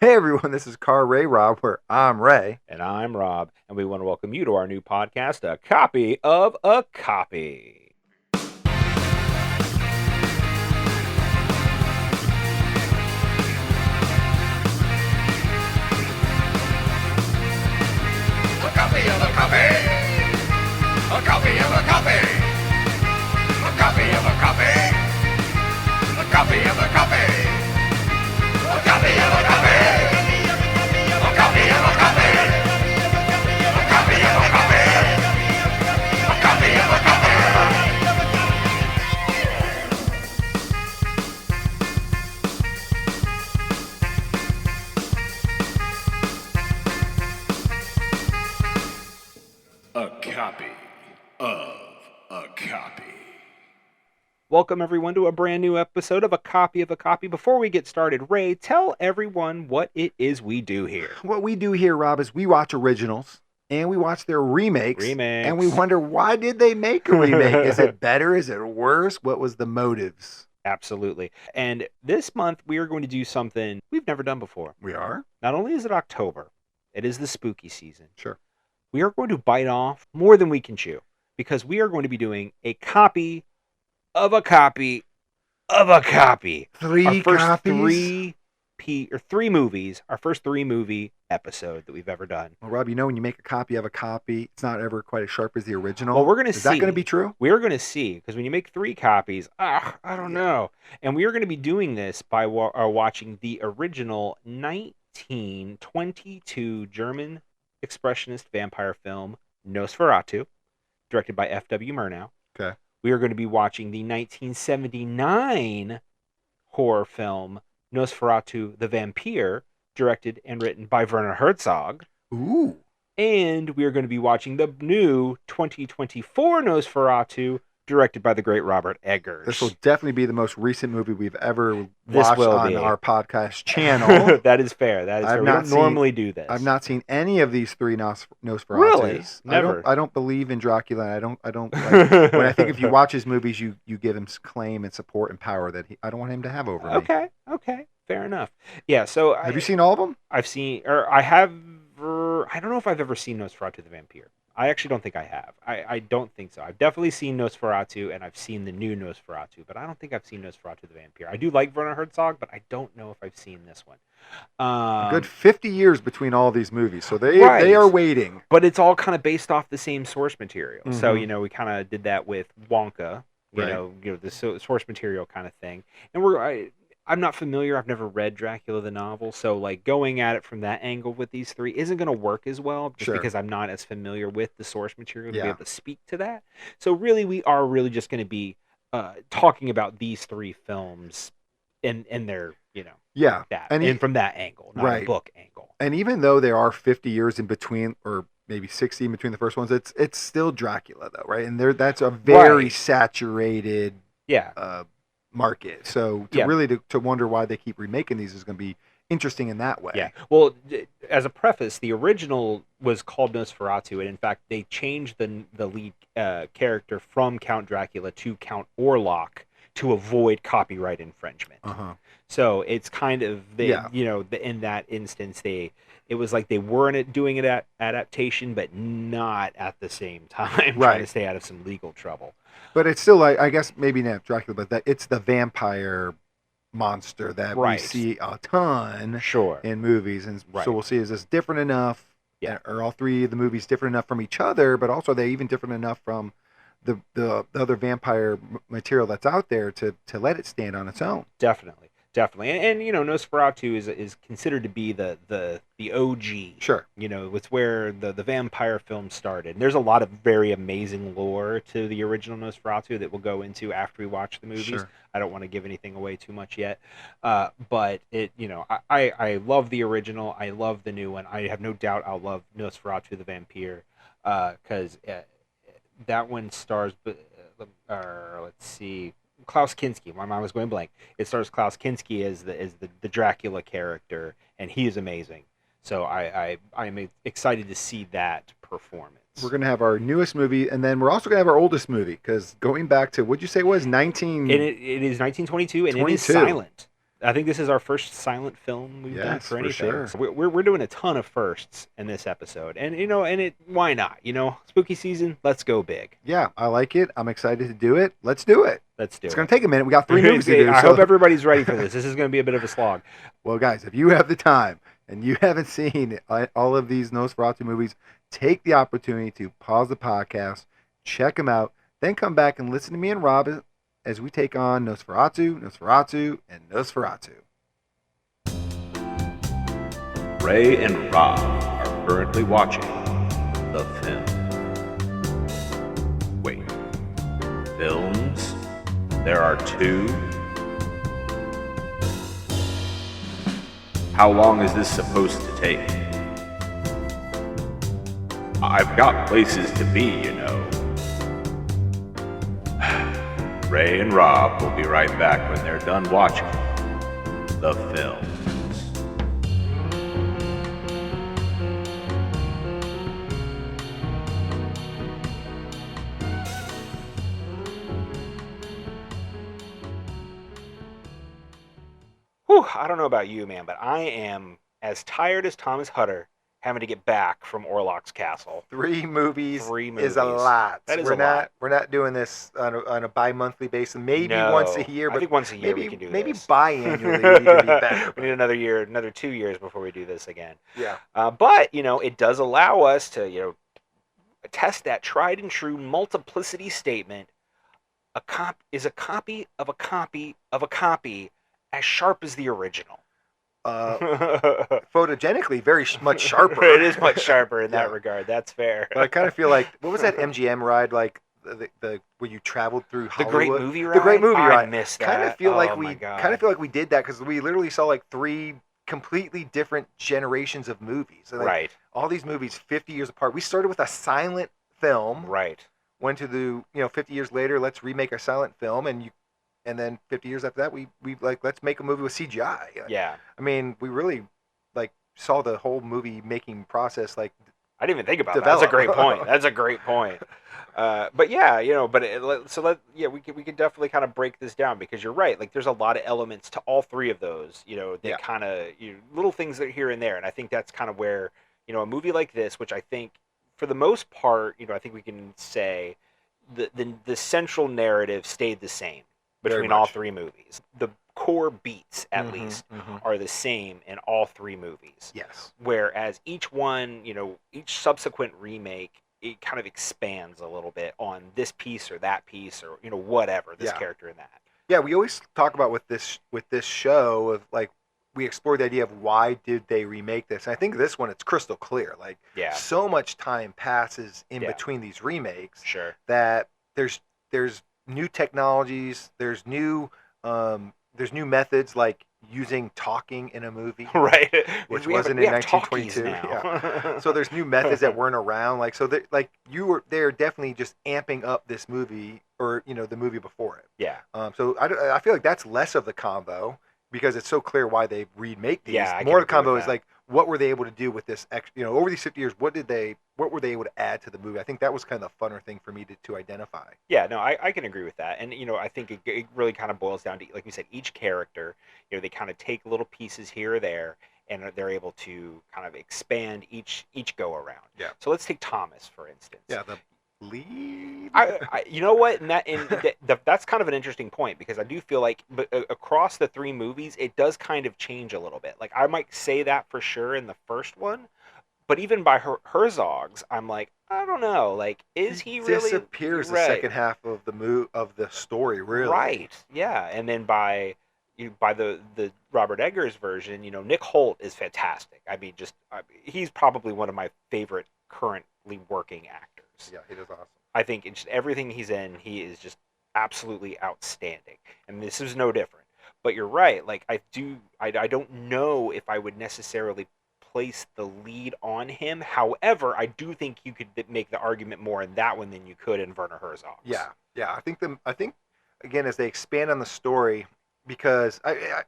Hey everyone, this is CAR RAYROB, where I'm Ray. And I'm Rob, and we want to welcome you to our new podcast, A Copy of a Copy. A copy of a copy. A copy of a copy. A copy of a copy. A copy of a copy. A copy of a copy. A copy of a copy. A copy of a copy. A copy of a copy. A copy of a copy. Welcome, everyone, to a brand new episode of A Copy of a Copy. Before we get started, Ray, tell everyone what it is we do here. What we do here, Rob, is we watch originals and we watch their remakes. And we wonder, why did they make a remake? Is it better? Is it worse? What was the motives? Absolutely. And this month, we are going to do something we've never done before. We are? Not only is it October, it is the spooky season. Sure. We are going to bite off more than we can chew, because we are going to be doing a copy of a copy of a copy. Three copies? Three movies, our first three-movie episode that we've ever done. Well, Rob, you know when you make a copy of a copy, it's not ever quite as sharp as the original. Well, we're going to see. Is that going to be true? We're going to see, because when you make three copies, I don't know. And we are going to be doing this by watching the original 1922 German expressionist vampire film, Nosferatu, directed by F.W. Murnau. Okay. We are going to be watching the 1979 horror film, Nosferatu the Vampyre, directed and written by Werner Herzog. Ooh. And we are going to be watching the new 2024 Nosferatu, directed by the great Robert Eggers. This will definitely be the most recent movie we've ever watched on our podcast channel. That is fair. That is fair. We don't normally do this. I've not seen any of these three Nosferatus. Really? Never. I don't believe in Dracula. I don't like, when I think if you watch his movies, you give him claim and support and power that I don't want him to have over me. Okay. Fair enough. Yeah, so... Have you seen all of them? I don't know if I've ever seen Nosferatu the Vampire. I actually don't think I have. I don't think so. I've definitely seen Nosferatu, and I've seen the new Nosferatu, but I don't think I've seen Nosferatu the Vampire. I do like Werner Herzog, but I don't know if I've seen this one. A good 50 years between all these movies, so they are waiting. But it's all kind of based off the same source material. Mm-hmm. So, we kind of did that with Wonka, you know, the source material kind of thing. And I'm not familiar. I've never read Dracula the novel, so like going at it from that angle with these three isn't going to work as well, just because I'm not as familiar with the source material to be able to speak to that. So really, we are really just going to be talking about these three films and their, and from that angle, not a book angle. And even though there are 50 years in between, or maybe 60 in between the first ones, it's still Dracula though, right? And that's a very saturated market, so to wonder why they keep remaking these is going to be interesting in that way. Well, as a preface, the original was called Nosferatu, and in fact they changed the lead character from Count Dracula to Count Orlok to avoid copyright infringement. So it's kind of in that instance it was like they weren't doing it adaptation, but not at the same time trying to stay out of some legal trouble. But it's still like, I guess maybe not Dracula, but that it's the vampire monster that we see a ton in movies, and so we'll see, is this different enough? Are all three of the movies different enough from each other, but also are they even different enough from the other vampire material that's out there to let it stand on its own? Definitely. And Nosferatu is considered to be the OG. Sure. It's where the vampire film started. And there's a lot of very amazing lore to the original Nosferatu that we'll go into after we watch the movies. Sure. I don't want to give anything away too much yet. But I love the original. I love the new one. I have no doubt I'll love Nosferatu the Vampire, because that one stars, let's see, Klaus Kinski. My mind was going blank. It stars Klaus Kinski as the Dracula character, and he is amazing. So I'm excited to see that performance. We're going to have our newest movie, and then we're also going to have our oldest movie, because going back to, what'd you say it was, 19... It is 1922, and it is silent. I think this is our first silent film we've done for anything. For sure. So we're doing a ton of firsts in this episode, and why not? Spooky season, let's go big. Yeah, I like it. I'm excited to do it. Let's do it. It's going to take a minute. We got 3 movies to do. I hope everybody's ready for this. This is going to be a bit of a slog. Well, guys, if you have the time and you haven't seen all of these Nosferatu movies, take the opportunity to pause the podcast, check them out, then come back and listen to me and Rob as we take on Nosferatu, and Nosferatu. Ray and Rob are currently watching the film. Wait, films? There are 2? How long is this supposed to take? I've got places to be, Ray and Rob will be right back when they're done watching the films. Whew, I don't know about you, man, but I am as tired as Thomas Hutter having to get back from Orlok's castle. 3 movies is a lot. That is a lot. We're not doing this on a bi-monthly basis. Maybe once a year. I think once a year we can do this. Maybe biannually would even be better. We need another year, another 2 years before we do this again. Yeah. But, it does allow us to, test that tried and true multiplicity statement. A copy of a copy of a copy as sharp as the original. Photogenically, very much sharper. It is much sharper in that regard. That's fair. But I kind of feel like, what was that MGM ride like? The where you traveled through Hollywood? The Great Movie Ride. The Great Movie Ride. I missed that. Kind of feel like we did that because we literally saw like 3 completely different generations of movies. So, like, right. All these movies 50 years apart. We started with a silent film. Right. Went to the 50 years later, let's remake a silent film, and then 50 years after that, we let's make a movie with CGI. Yeah. I mean, we really saw the whole movie making process I didn't even think about that. That's a great point. That's a great point. But yeah, we could definitely kind of break this down because you're right. Like, there's a lot of elements to all 3 of those. They kind of little things that are here and there, and I think that's kind of where a movie like this, which I think for the most part, I think we can say the central narrative stayed the same between all 3 movies. The core beats, at least, are the same in all 3 movies. Yes. Whereas each one, each subsequent remake, it kind of expands a little bit on this piece or that piece or, whatever, this character in that. Yeah, we always talk about with this show of we explore the idea of why did they remake this. And I think this one, it's crystal clear. So much time passes in between these remakes that there's new technologies, there's new methods like using talking in a movie, right? Which wasn't in 1922. Yeah. So there's new methods that weren't around. They're definitely just amping up this movie or the movie before it. Yeah. So I feel like that's less of the combo because it's so clear why they remake these. Yeah, more of the combo is what were they able to do with this? Over these 50 years, what were they able to add to the movie? I think that was kind of the funner thing for me to identify. Yeah, no, I can agree with that. And, I think it really kind of boils down to, like you said, each character, they kind of take little pieces here or there, and they're able to kind of expand each go around. Yeah. So let's take Thomas, for instance. Yeah, the lead. You know what? That's kind of an interesting point because I do feel like across the 3 movies, it does kind of change a little bit. Like, I might say that for sure in the first one, but even by Herzog's, I'm like, I don't know. Like, is he really disappears the second half of the story? Really? Right. Yeah. And then by the Robert Eggers version, Nick Holt is fantastic. I mean, he's probably one of my favorite currently working actors. Yeah, he does awesome. I think in just everything he's in, he is just absolutely outstanding. And this is no different. But you're right. Like, I don't know if I would necessarily place the lead on him. However, I do think you could make the argument more in that one than you could in Werner Herzog. Yeah. I think again, as they expand on the story, because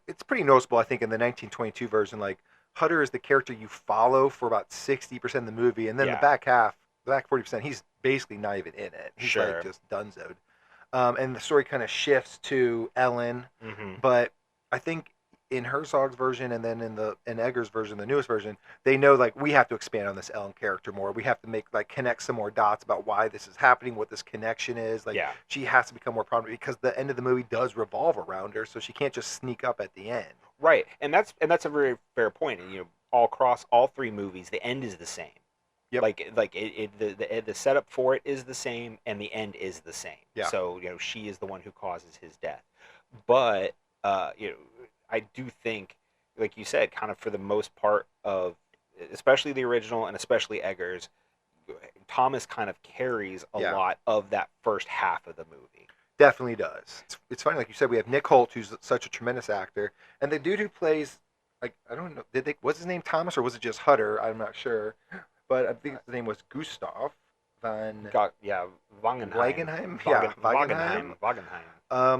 it's pretty noticeable. I think in the 1922 version, Hutter is the character you follow for about 60% of the movie, and then the back 40%, he's basically not even in it. He's just dunzoed. And the story kind of shifts to Ellen, but I think in Herzog's version and then in Egger's version, the newest version, they know like we have to expand on this Ellen character more. We have to make like connect some more dots about why this is happening, what this connection is. Like she has to become more prominent because the end of the movie does revolve around her, so she can't just sneak up at the end. Right, and that's a very fair point. And all across all three movies, the end is the same. Yep. The setup for it is the same, and the end is the same. Yeah. So she is the one who causes his death, but I do think, like you said, kind of for the most part of, especially the original and especially Eggers, Thomas kind of carries a lot of that first half of the movie. Definitely does. It's funny, like you said, we have Nick Holt, who's such a tremendous actor, and the dude who plays, like, I don't know, was his name Thomas or was it just Hutter? I'm not sure. But I think his name was Gustav von Wagenheim. Wagenheim.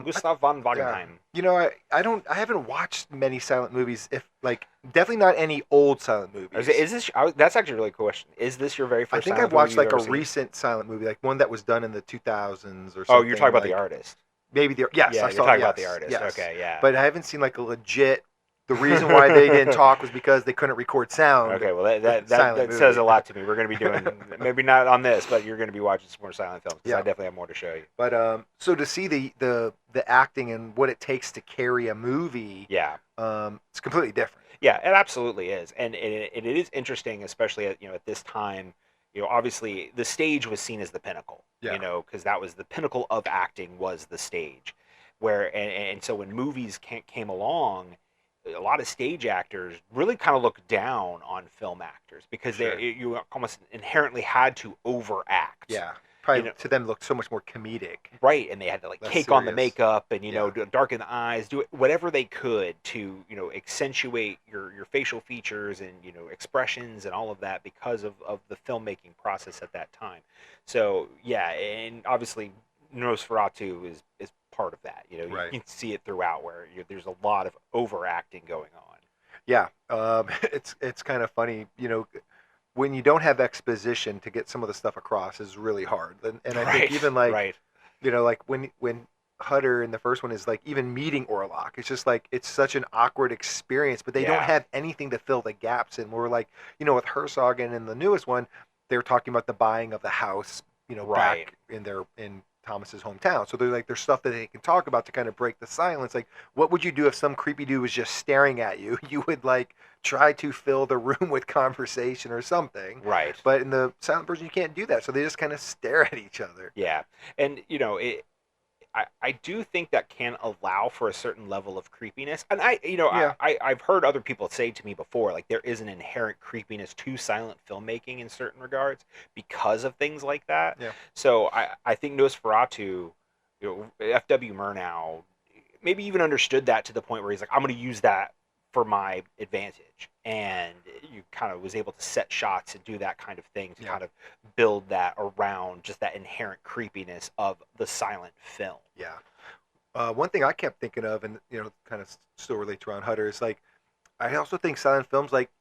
Gustav von Wagenheim. Yeah. I haven't watched many silent movies. Definitely not any old silent movies. Is this? That's actually a really cool question. Is this your very first? I think I've watched like a recent silent movie, like one that was done in the 2000s or something. Oh, you're talking about The Artist. Maybe yes. Yeah, you're talking about The Artist. Yes. Okay, yeah. But I haven't seen like a legit. The reason why they didn't talk was because they couldn't record sound. Okay, well that says a lot to me. We're going to be doing, maybe not on this, but you're going to be watching some more silent films because I definitely have more to show you. But so to see the acting and what it takes to carry a movie, it's completely different. Yeah, it absolutely is, and it is interesting, especially at this time. Obviously the stage was seen as the pinnacle. Because that was the pinnacle of acting was the stage, and so when movies came along. A lot of stage actors really kind of look down on film actors because you almost inherently had to overact. Yeah, probably to them looked so much more comedic. Right, and they had to like take on the makeup and darken the eyes, do whatever they could to accentuate your facial features and expressions and all of that because of the filmmaking process at that time. So and obviously NOSFERATU is part of that. You can see it throughout where there's a lot of overacting going on. Yeah, it's kind of funny. When you don't have exposition to get some of the stuff across is really hard. And I think even like like when Hutter in the first one is like even meeting Orlok, it's just like it's such an awkward experience. But they don't have anything to fill the gaps in. We're like with Herzog and in the newest one, they're talking about the buying of the house. Back in Thomas's hometown. So there's stuff that they can talk about to kind of break the silence. Like, what would you do if some creepy dude was just staring at you? You would like try to fill the room with conversation or something. Right. But in the silent version, you can't do that. So they just kind of stare at each other. Yeah. And I do think that can allow for a certain level of creepiness. And I've heard other people say to me before, like there is an inherent creepiness to silent filmmaking in certain regards because of things like that. Yeah. So I think NOSFERATU, F.W. Murnau, maybe even understood that to the point where he's like, I'm going to use that for my advantage, and you kind of was able to set shots and do that kind of thing to kind of build that around just that inherent creepiness of the silent film. Yeah. One thing I kept thinking of, and kind of still relates around Hutter, is like I also think silent films, like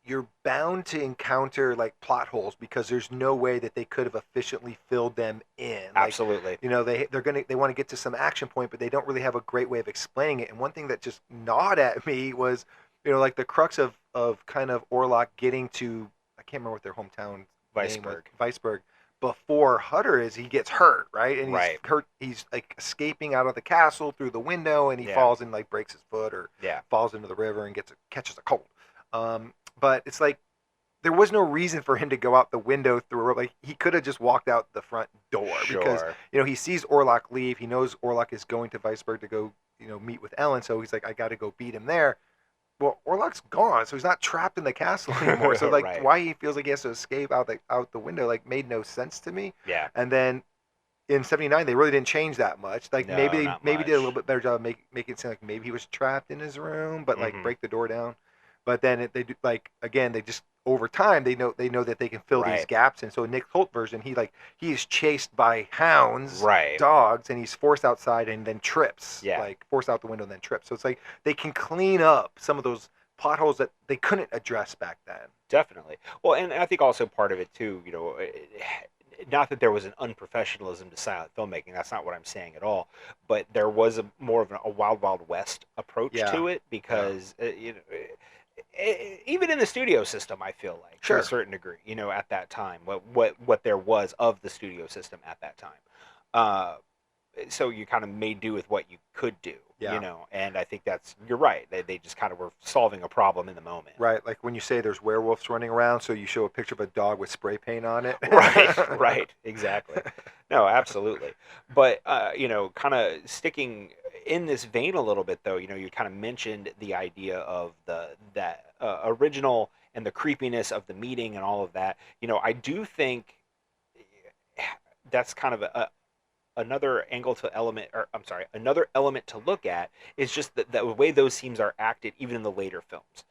you're bound to encounter like plot holes because there's no way that they could have efficiently filled them in. Absolutely. Like, they want to get to some action point, but they don't really have a great way of explaining it. And one thing that just gnawed at me was, like the crux of kind of Orlok getting to, I can't remember what their hometown name was, Wisburg, before Hutter he gets hurt, right? And he's hurt. He's like escaping out of the castle through the window, and he falls and like breaks his foot or falls into the river and catches a cold. But it's like there was no reason for him to go out the window through. Like he could have just walked out the front door because he sees Orlok leave. He knows Orlok is going to Wisburg to go meet with Ellen. So he's like, I got to go beat him there. Well, Orlok's gone, so he's not trapped in the castle anymore. So like, why he feels like he has to escape out the window like made no sense to me. Yeah. And then in *79, they really didn't change that much. Like maybe did a little bit better job of making it seem like maybe he was trapped in his room, but like break the door down. But then they do, like again, they just over time they know that they can fill these gaps. And so Nick Holt version, he is chased by hounds, dogs, and he's forced outside and then trips. Yeah. Like forced out the window and then trips. So it's like they can clean up some of those plot holes that they couldn't address back then. Definitely. Well, and I think also part of it too, not that there was an unprofessionalism to silent filmmaking. That's not what I'm saying at all. But there was more of a Wild Wild West approach to it because even in the studio system, I feel like to a certain degree, at that time, what there was of the studio system at that time. So you kind of made do with what you could do, and I think you're right. They just kind of were solving a problem in the moment. Right, like when you say there's werewolves running around, so you show a picture of a dog with spray paint on it. Right, exactly. No, absolutely. But, kind of sticking in this vein a little bit, though, you kind of mentioned the idea of that original and the creepiness of the meeting and all of that. I do think that's kind of another another element to look at is just the way those scenes are acted, even in the later films.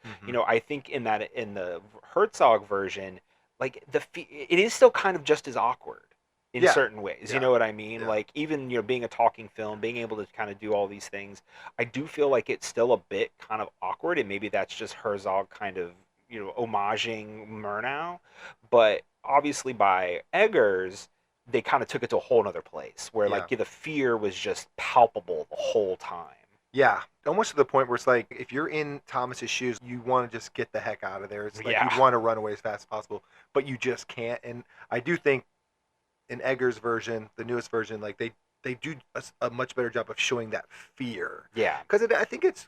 I think in the Herzog version, like it is still kind of just as awkward in certain ways. You know what I mean? Like even being a talking film, being able to kind of do all these things, I do feel like it's still a bit kind of awkward, and maybe that's just Herzog kind of homaging Murnau, but obviously by Eggers, they kind of took it to a whole nother place where the fear was just palpable the whole time. Yeah, almost to the point where it's like if you're in Thomas's shoes, you want to just get the heck out of there. It's like you want to run away as fast as possible, but you just can't. And I do think in Eggers' version, the newest version, like they do a much better job of showing that fear. Yeah, because I think it's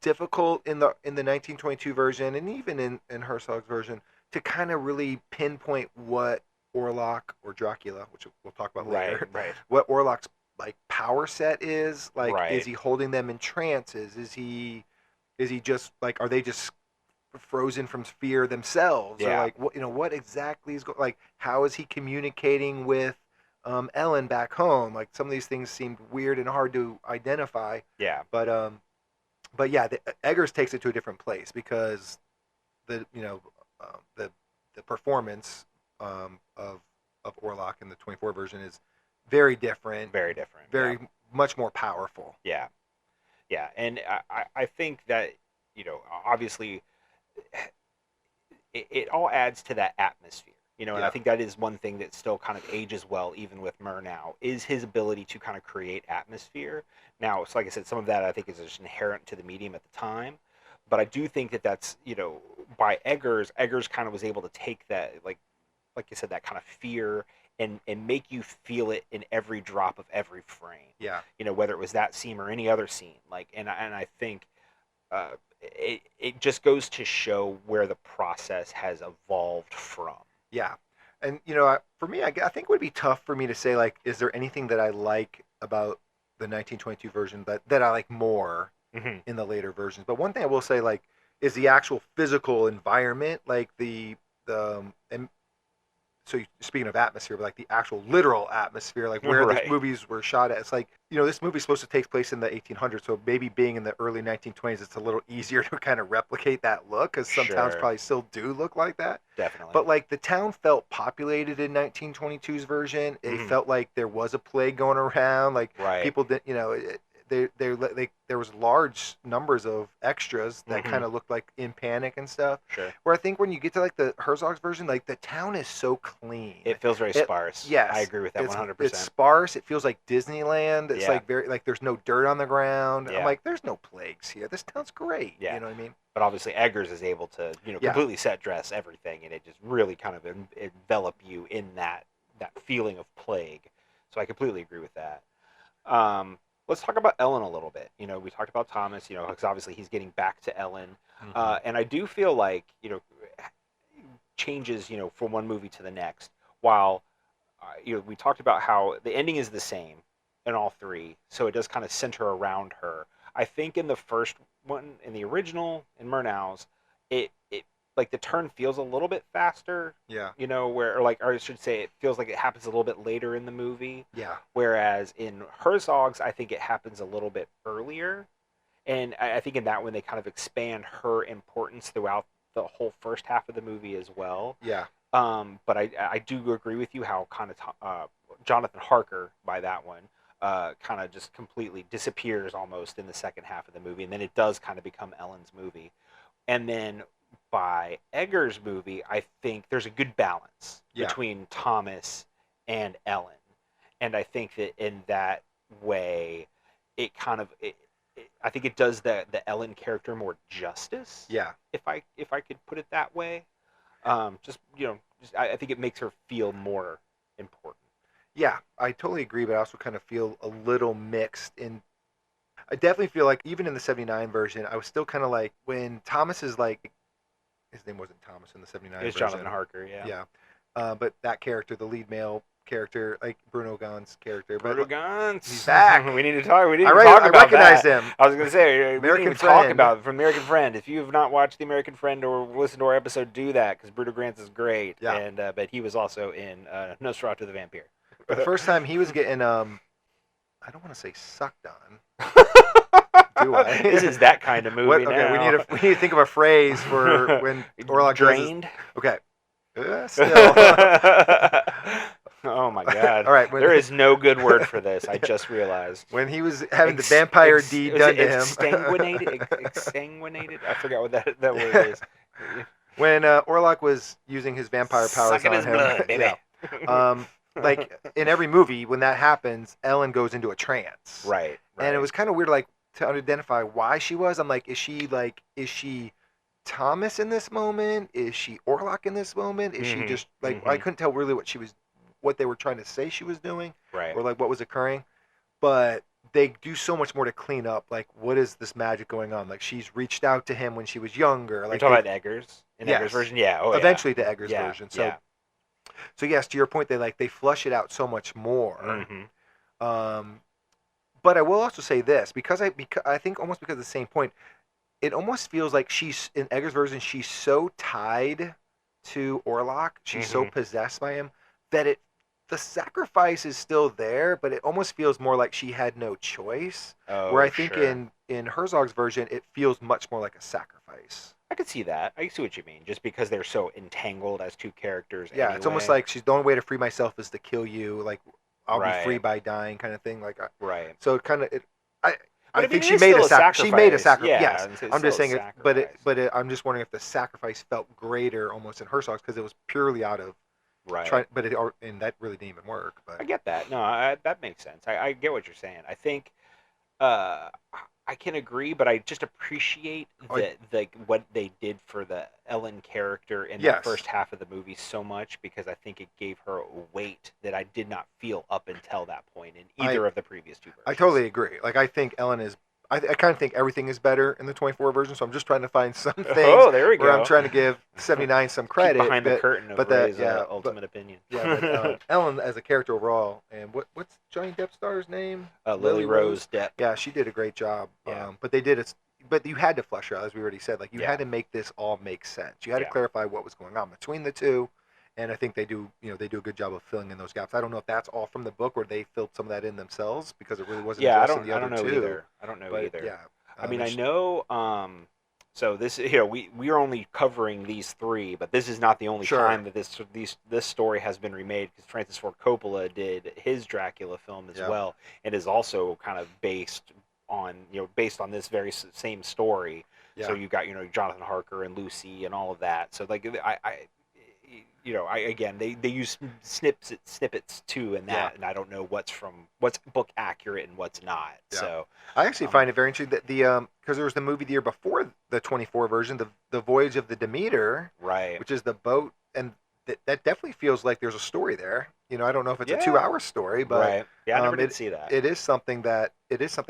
difficult in the 1922 version and even in Herzog's version to kind of really pinpoint what Orlok or Dracula, which we'll talk about later, what Orlok's like power set is. Like, is he holding them in trances? Is he just like, are they just frozen from fear themselves? Or like, what exactly is like, how is he communicating with Ellen back home? Like, some of these things seemed weird and hard to identify. Yeah. But yeah, Eggers takes it to a different place because the performance of Orlok in the 24 version is very different. Very much more powerful. Yeah. Yeah. And I think that, obviously it all adds to that atmosphere, and I think that is one thing that still kind of ages well, even with Murnau, is his ability to kind of create atmosphere. Now, so like I said, some of that I think is just inherent to the medium at the time, but I do think that that's, by Eggers kind of was able to take that, like you said, that kind of fear and make you feel it in every drop of every frame. Yeah. Whether it was that scene or any other scene. Like, and I think it just goes to show where the process has evolved from. Yeah. And, for me, I think it would be tough for me to say, like, is there anything that I like about the 1922 version that I like more in the later versions? But one thing I will say, like, is the actual physical environment, like and so speaking of atmosphere, but like the actual literal atmosphere, like where these movies were shot at. It's like, this movie's supposed to take place in the 1800s, so maybe being in the early 1920s, it's a little easier to kind of replicate that look, because some towns probably still do look like that. Definitely. But like the town felt populated in 1922's version. It felt like there was a plague going around. Like people did, there was large numbers of extras that kind of looked like in panic and stuff. Sure. Where I think when you get to like the Herzog's version, like the town is so clean. It feels very sparse. Yes, I agree with that 100%. It's sparse. It feels like Disneyland. It's like very like there's no dirt on the ground. Yeah. I'm like, there's no plagues here. This town's great. Yeah. You know what I mean? But obviously Eggers is able to completely set dress everything, and it just really kind of envelop you in that feeling of plague. So I completely agree with that. Let's talk about Ellen a little bit. We talked about Thomas, because obviously he's getting back to Ellen. And I do feel like, changes, from one movie to the next. While, we talked about how the ending is the same in all three, so it does kind of center around her. I think in the first one, in the original, in Murnau's, it like the turn feels a little bit faster. Yeah. Or I should say, it feels like it happens a little bit later in the movie. Yeah. Whereas in Herzog's, I think it happens a little bit earlier. And I think in that one, they kind of expand her importance throughout the whole first half of the movie as well. Yeah. But I do agree with you how kind of Jonathan Harker, by that one, kind of just completely disappears almost in the second half of the movie. And then it does kind of become Ellen's movie. And then by Eggers' movie, I think there's a good balance between Thomas and Ellen, and I think that in that way, it kind of I think it does the Ellen character more justice. Yeah. If I could put it that way, just I think it makes her feel more important. Yeah, I totally agree, but I also kind of feel a little mixed in. I definitely feel like even in the 79 version, I was still kind of like when Thomas is like, his name wasn't Thomas in the 79 version. It's Jonathan Harker, yeah. Yeah. But that character, the lead male character, like Bruno Gans' character. Bruno Gans. He's back. We need to talk. We need to talk I about recognize that. him. I was going to say, American we need to Friend. talk about it from American Friend. If you have not watched The American Friend or listened to our episode, do that, because Bruno Gans is great. Yeah. And but he was also in Nosferatu the Vampire. For the first time, he was getting, I don't want to say sucked on. Do I? This is that kind of movie now. Okay, we need to think of a phrase for when Orlok drained. Okay. Still. Oh my God! All right, there is no good word for this. I just realized when he was having the vampire deed done to him. Exsanguinated. I forgot what that word is. When Orlok was using his vampire powers Sucking on his him, blood, baby. yeah. Like in every movie, when that happens, Ellen goes into a trance. Right. And it was kind of weird, like to identify why she was. I'm like, is she Thomas in this moment? Is she Orlok in this moment? Is she just like I couldn't tell really what they were trying to say she was doing, right? Or like what was occurring, but they do so much more to clean up. Like, what is this magic going on? Like, she's reached out to him when she was younger. Like, you're talking about Eggers in Eggers' version, yeah. Oh, eventually the Eggers version. So, yeah. So yes, to your point, they flush it out so much more. But I will also say this because I think almost because of the same point, it almost feels like she's in Eggers' version. She's so tied to Orlok, she's so possessed by him that the sacrifice is still there, but it almost feels more like she had no choice. Oh, where I think in Herzog's version, it feels much more like a sacrifice. I could see that. I see what you mean. Just because they're so entangled as two characters. Yeah, anyway. It's almost like the only way to free myself is to kill you. Like I'll be free by dying, kind of thing. Like right. So it kind of I think she made a sacrifice. She made a sacrifice. Yeah, yes, I'm just saying it. But I'm just wondering if the sacrifice felt greater almost in Herzog's because it was purely out of right. And that really didn't even work. But I get that. No, that makes sense. I get what you're saying. I think I can agree, but I just appreciate what they did for the Ellen character in the first half of the movie so much because I think it gave her a weight that I did not feel up until that point in either of the previous two versions. I totally agree. Like I think Ellen is. I kind of think everything is better in the 24 version, so I'm just trying to find some things there we go. where I'm trying to give 79 some credit. Keep behind the curtain of Ray's ultimate opinion. Yeah, but Ellen as a character overall, and what's Johnny Depp's star's name? Lily Rose Depp. Yeah, she did a great job. Yeah. But they did it. But you had to flesh her out, as we already said. Like you had to make this all make sense. You had to clarify what was going on between the two. And I think they do a good job of filling in those gaps. I don't know if that's all from the book or they filled some of that in themselves because it really wasn't addressed in the other two. Either. I don't know either. Yeah. I mean, I know. So this, we are only covering these three, but this is not the only time that this story has been remade because Francis Ford Coppola did his Dracula film as well, and is also kind of based on this very same story. Yeah. So you got Jonathan Harker and Lucy and all of that. So like they use snippets too in that, and I don't know what's book accurate and what's not. Yeah. So I actually find it very interesting that because there was the movie the year before the 24 version, the Voyage of the Demeter, right, which is the boat, and that definitely feels like there's a story there. I don't know if it's a 2-hour story, but right. Yeah, I never did see that. It is something I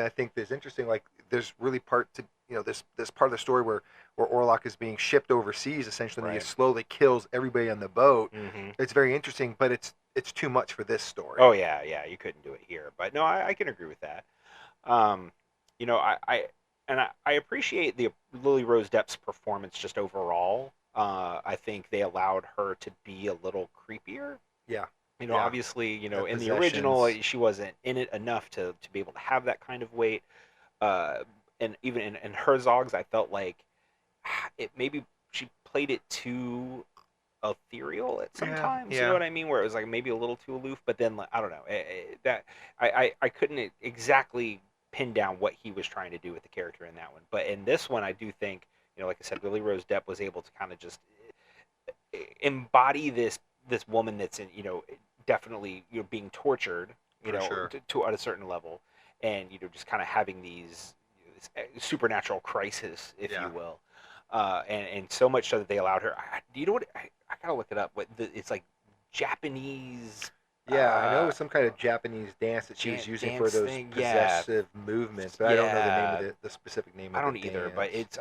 think is interesting. Like there's really this part of the story where Orlok is being shipped overseas essentially, and he slowly kills everybody on the boat. Mm-hmm. It's very interesting, but it's too much for this story. Oh yeah, you couldn't do it here. But no, I can agree with that. I appreciate the Lily Rose Depp's performance just overall. I think they allowed her to be a little creepier. Yeah. Obviously, in the original, she wasn't in it enough to be able to have that kind of weight. And even in Herzog's, I felt like maybe she played it too ethereal at some times. You know what I mean? Where it was like maybe a little too aloof. But then I don't know that I couldn't exactly pin down what he was trying to do with the character in that one. But in this one, I do think like I said, Lily Rose Depp was able to kind of just embody this woman that's in definitely being tortured, sure. to at a certain level, and just kind of having this supernatural crisis, if you will, and so much so that they allowed her. You know what? I gotta look it up. It's like Japanese. Yeah, I know it was some kind of Japanese dance that she was using for those possessive movements, but I don't know the name of the specific name of it. I don't either, but it's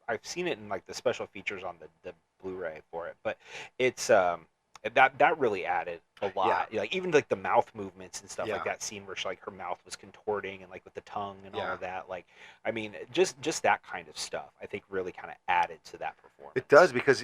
I've seen it in like the special features on the Blu-ray for it, but it's that really added a lot. Like even like the mouth movements and stuff, like that scene where her mouth was contorting and like with the tongue and all of that. Like, I mean, just that kind of stuff, I think really kind of added to that performance. It does, because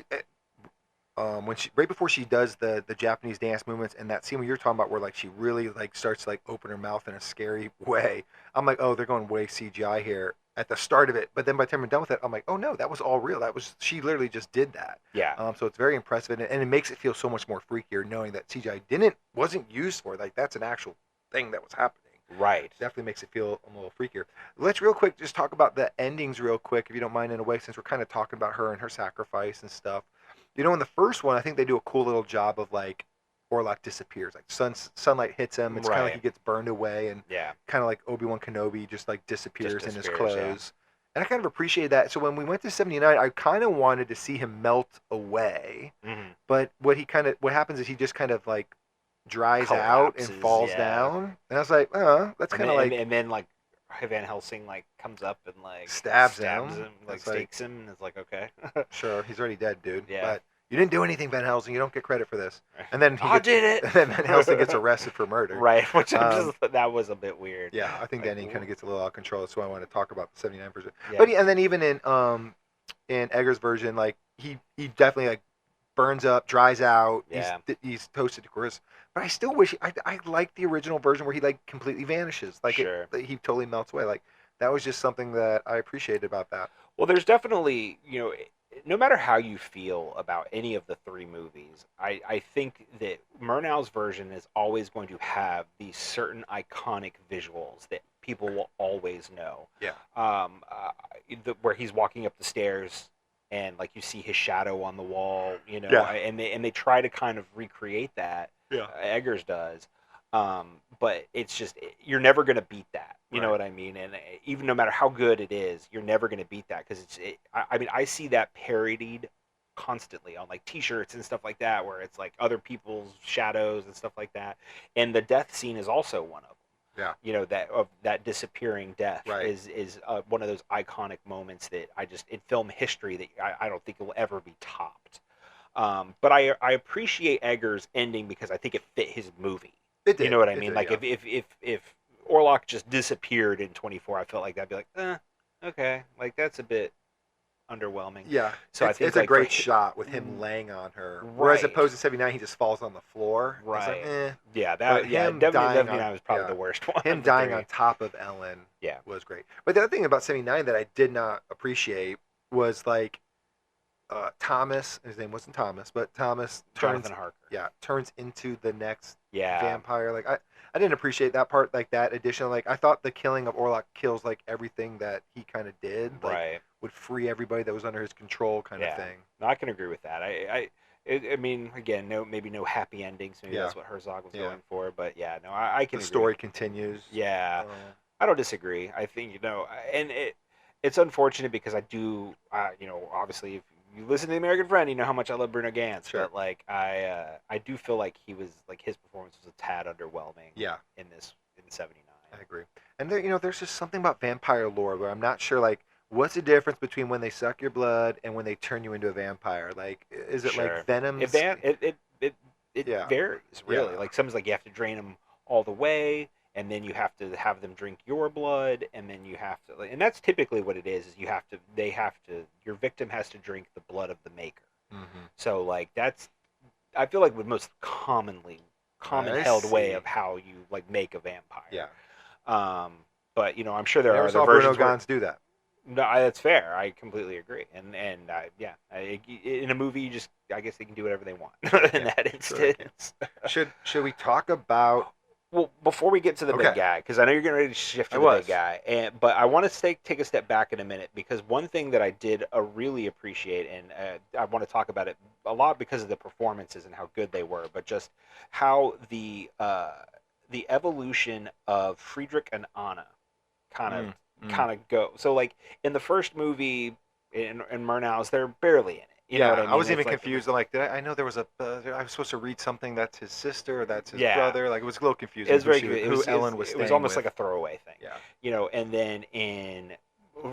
when right before she does the Japanese dance movements, and that scene where you're talking about where like she really like starts to like open her mouth in a scary way, I'm like, oh, they're going way CGI here at the start of it. But then by the time we're done with it, I'm like, oh no, that was all real. She literally just did that. Yeah. So it's very impressive, and it makes it feel so much more freakier knowing that CGI wasn't used for, like, that's an actual thing that was happening. Right. Definitely makes it feel a little freakier. Let's real quick just talk about the endings real quick, if you don't mind, in a way, since we're kind of talking about her and her sacrifice and stuff. In the first one, I think they do a cool little job of like Orlok disappears, like sunlight hits him. It's kind of like he gets burned away, and kind of like Obi-Wan Kenobi just like disappears in his clothes. Yeah. And I kind of appreciated that. So when we went to 79, I kind of wanted to see him melt away, but what happens is he just kind of like dries out and falls down, and I was like, that's kind of like, and then like Van Helsing like comes up and like stabs him, like stakes him, and it's like, okay, sure, he's already dead, dude. Yeah. But you didn't do anything, Van Helsing. You don't get credit for this. And then I did it. And then Van Helsing gets arrested for murder. Right, which that was a bit weird. Yeah, I think the ending kind of gets a little out of control. That's why I want to talk about the 79 version. Yeah. But and then even in Egger's version, like he definitely like burns up, dries out. Yeah. He's toasted to crisp. But I still wish I like the original version where he like completely vanishes. Like he totally melts away. Like that was just something that I appreciated about that. Well, there's definitely, no matter how you feel about any of the three movies, I think that Murnau's version is always going to have these certain iconic visuals that people will always know. Yeah. Where he's walking up the stairs and like you see his shadow on the wall, and they try to kind of recreate that. Yeah. Eggers does. But it's just, you're never going to beat that. You know what I mean? And even no matter how good it is, you're never going to beat that, because I see that parodied constantly on like t-shirts and stuff like that, where it's like other people's shadows and stuff like that. And the death scene is also one of them. Yeah. That disappearing death is one of those iconic moments that in film history that I don't think it will ever be topped. But I appreciate Eggers' ending because I think it fit his movie. It did. You know what I mean? Like if Orlok just disappeared in 24, I felt like that'd be like, okay, like that's a bit underwhelming. Yeah. So I think it's a great shot with him laying on her, whereas opposed to 79, he just falls on the floor. Right. Like, Yeah. WW9 was probably the worst one. Him dying on top of Ellen. Was great. But the other thing about 79 that I did not appreciate was like Thomas. His name wasn't Thomas, but Thomas Jonathan Harker. Yeah, turns into the next yeah. vampire. Like I didn't appreciate that part, like that additional. Like I thought the killing of Orlok kills like everything that he kind of did. Like, right. Would free everybody that was under his control, kind yeah. of thing. No, I can agree with that. I mean, again, maybe no happy endings. Maybe that's what Herzog was going for. But yeah, no, I can. The agree. Story continues. Yeah, I don't disagree. I think and it's unfortunate because I do. Obviously, if you listen to The American Friend, you know how much I love Bruno Ganz. Sure. But like, I do feel like he was like his performance was a tad underwhelming. Yeah. In 79. I agree. And there, there's just something about vampire lore where I'm not sure like. What's the difference between when they suck your blood and when they turn you into a vampire? Like, is it like Venom's? It varies, really. Yeah. Like, sometimes like you have to drain them all the way, and then you have to have them drink your blood, and then you have to, and that's typically what it is your victim has to drink the blood of the maker. Mm-hmm. So, like, I feel like the most common held way of how you, like, make a vampire. Yeah. But, I'm sure there are other versions. versions. Bruno Ganz do that. No, that's fair. I completely agree. And in a movie, I guess they can do whatever they want in that instance. Should we talk about? Well, before we get to the big guy, because I know you're getting ready to shift to the big guy, but I want to take a step back in a minute, because one thing that I did really appreciate, and I want to talk about it a lot because of the performances and how good they were, but just how the evolution of Friedrich and Anna kind of go. So like in the first movie in Murnau's, they're barely in it. You know what I mean? I was even confused. I'm like, I know there was I was supposed to read something that's his sister or that's his brother. Like, it was a little confusing. It was very confusing. Ellen was. It was almost like a throwaway thing. Yeah. You know, and then in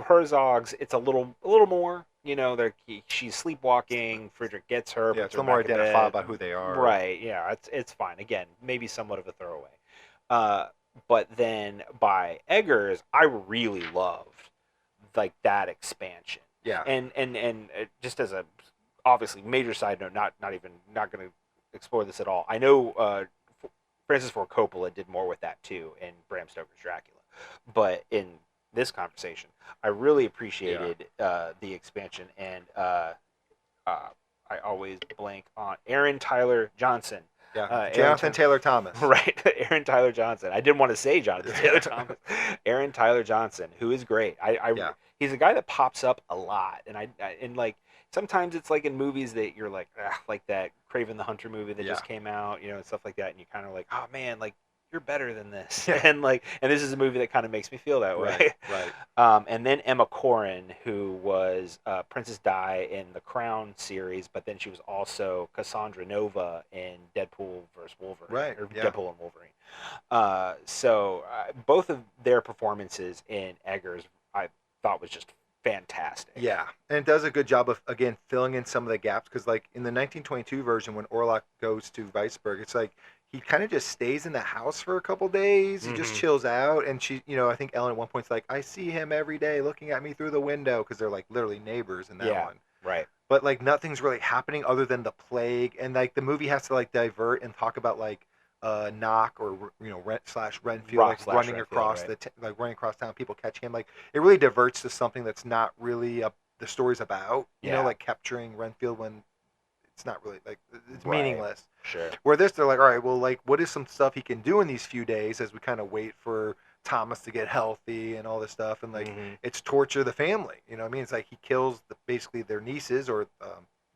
Herzog's, it's a little more. You know, she's sleepwalking. Friedrich gets her. Yeah, it's a little more identified by who they are. Right. Yeah. It's fine. Again, maybe somewhat of a throwaway. But then by Eggers, I really loved like that expansion. Yeah. And just as a obviously major side note, not going to explore this at all. I know Francis Ford Coppola did more with that too in Bram Stoker's Dracula, but in this conversation, I really appreciated the expansion, and I always blank on Aaron Tyler Johnson. Yeah, Jonathan Taylor Thomas. Right, Aaron Tyler Johnson. I didn't want to say Jonathan Taylor Thomas. Aaron Tyler Johnson, who is great. He's a guy that pops up a lot, and like sometimes it's like in movies that you're like that Kraven the Hunter movie that just came out, you know, and stuff like that, and you kind of like, oh man, like you're better than this, and this is a movie that kind of makes me feel that way. Right. And then Emma Corrin, who was Princess Di in the Crown series, but then she was also Cassandra Nova in Deadpool vs. Wolverine, Deadpool and Wolverine. So both of their performances in Eggers, I thought was just fantastic. Yeah, and it does a good job of, again, filling in some of the gaps, because like in the 1922 version, when Orlok goes to Wisburg, it's like he kind of just stays in the house for a couple days. He just chills out, and she, you know, I think Ellen at one point's like, I see him every day looking at me through the window, because they're like literally neighbors in that one. Right. But like nothing's really happening other than the plague, and like the movie has to like divert and talk about like Knock, or you know, Renfield, like running across running across town. People catch him. Like it really diverts to something that's not really the story's about. You know, like capturing Renfield when it's not really like it's meaningless. Sure. Where this, they're like, all right, well, like what is some stuff he can do in these few days as we kind of wait for Thomas to get healthy and all this stuff, and like it's torture the family. You know what I mean? It's like he kills basically their nieces, or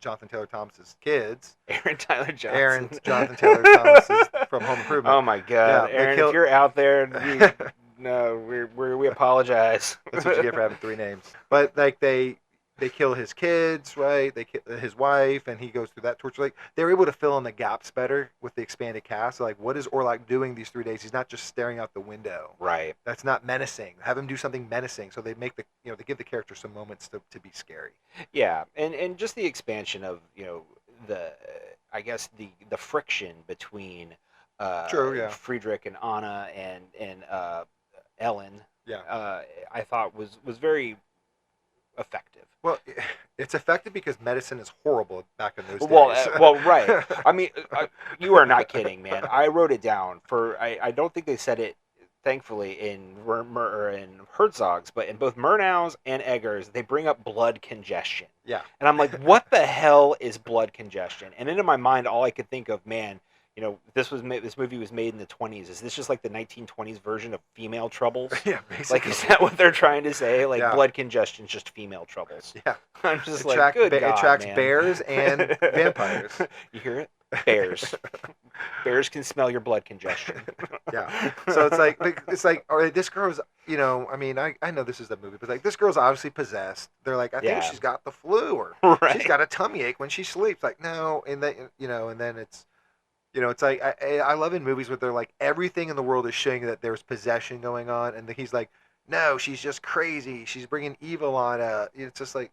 Jonathan Taylor Thomas's kids. Jonathan Taylor Thomas's from Home Improvement. Oh my God, yeah, Aaron! If you're out there, we apologize. That's what you get for having three names. But like they kill his kids, right? They kill his wife, and he goes through that torture. Like they're able to fill in the gaps better with the expanded cast. So, like, what is Orlok doing these 3 days? He's not just staring out the window. Right. That's not menacing. Have him do something menacing. So they make they give the character some moments to be scary. Yeah, and just the expansion of I guess the friction between Friedrich and Anna and Ellen. Yeah. I thought was very effective. Well, it's effective because medicine is horrible back in those days. Well, right. I mean, you are not kidding, man. I wrote it down I don't think they said it, thankfully, in Herzog's, but in both Murnau's and Eggers, they bring up blood congestion. Yeah. And I'm like, what the hell is blood congestion? And in my mind, all I could think of, man, you know, this movie was made in the 20s. Is this just like the 1920s version of female troubles? Yeah, basically. Like, is that what they're trying to say? Like, blood congestion's just female troubles. Yeah. I'm just good God, it tracks bears and vampires. You hear it? Bears. Bears can smell your blood congestion. Yeah. So it's like, all right, this girl's, you know, I mean, I know this is a movie, but like this girl's obviously possessed. They're like, I think she's got the flu, or she's got a tummy ache when she sleeps. Like, no, and then and then it's. You know, it's like I love in movies where they're like everything in the world is showing that there's possession going on, and he's like, no, she's just crazy. She's bringing evil on. It's just like,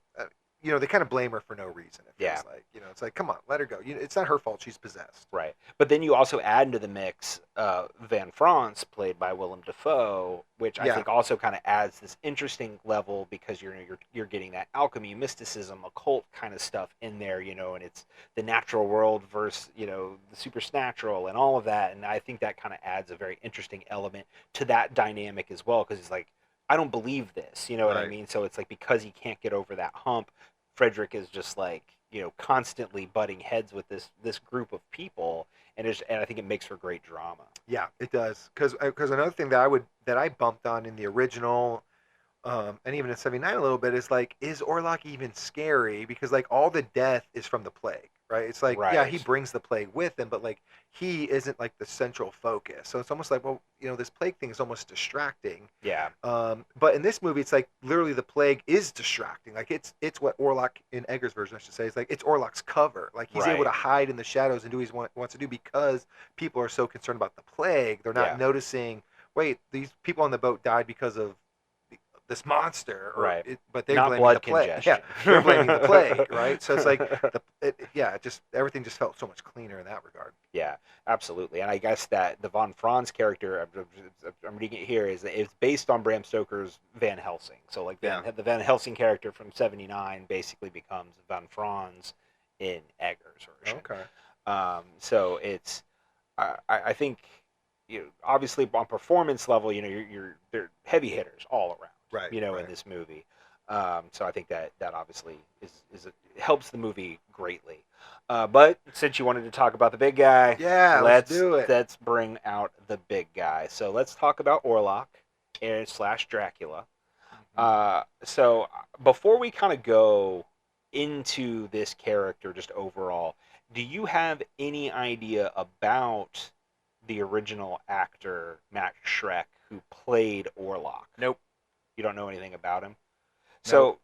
you know, they kind of blame her for no reason. It feels like, you know, it's like, come on, let her go. It's not her fault. She's possessed. Right. But then you also add into the mix Van France, played by Willem Dafoe, which I think also kind of adds this interesting level, because you're getting that alchemy, mysticism, occult kind of stuff in there, you know, and it's the natural world versus, you know, the supernatural and all of that. And I think that kind of adds a very interesting element to that dynamic as well, because it's like, I don't believe this, you know what I mean? So it's like, because he can't get over that hump, Frederick is just like, you know, constantly butting heads with this group of people, and I think it makes for great drama. Yeah, it does. Because another thing that I bumped on in the original and even in 79 a little bit, is like, is Orlok even scary? Because like all the death is from the plague, right? It's like, yeah, he brings the plague with him, but like he isn't like the central focus. So it's almost like, well, this plague thing is almost distracting. Yeah. But in this movie, it's like literally the plague is distracting. Like it's what Orlok, in Egger's version, I should say, is like it's Orlok's cover. Like he's able to hide in the shadows and do what he wants to do because people are so concerned about the plague. They're not noticing, wait, these people on the boat died because of this monster, but they're not blaming the plague. Yeah, they're blaming the plague, right? So it's like, just everything just felt so much cleaner in that regard. Yeah, absolutely. And I guess that the von Franz character, I'm reading it here, is that it's based on Bram Stoker's Van Helsing. So like the Van Helsing character from '79 basically becomes von Franz in Egger's version. Okay. So it's, I think, obviously on performance level, they're heavy hitters all around. Right. In this movie. So I think that obviously helps the movie greatly. But since you wanted to talk about the big guy, let's do it. Let's bring out the big guy. So let's talk about Orlok / Dracula. So before we kind of go into this character just overall, do you have any idea about the original actor, Max Schreck, who played Orlok? Nope. You don't know anything about him. So,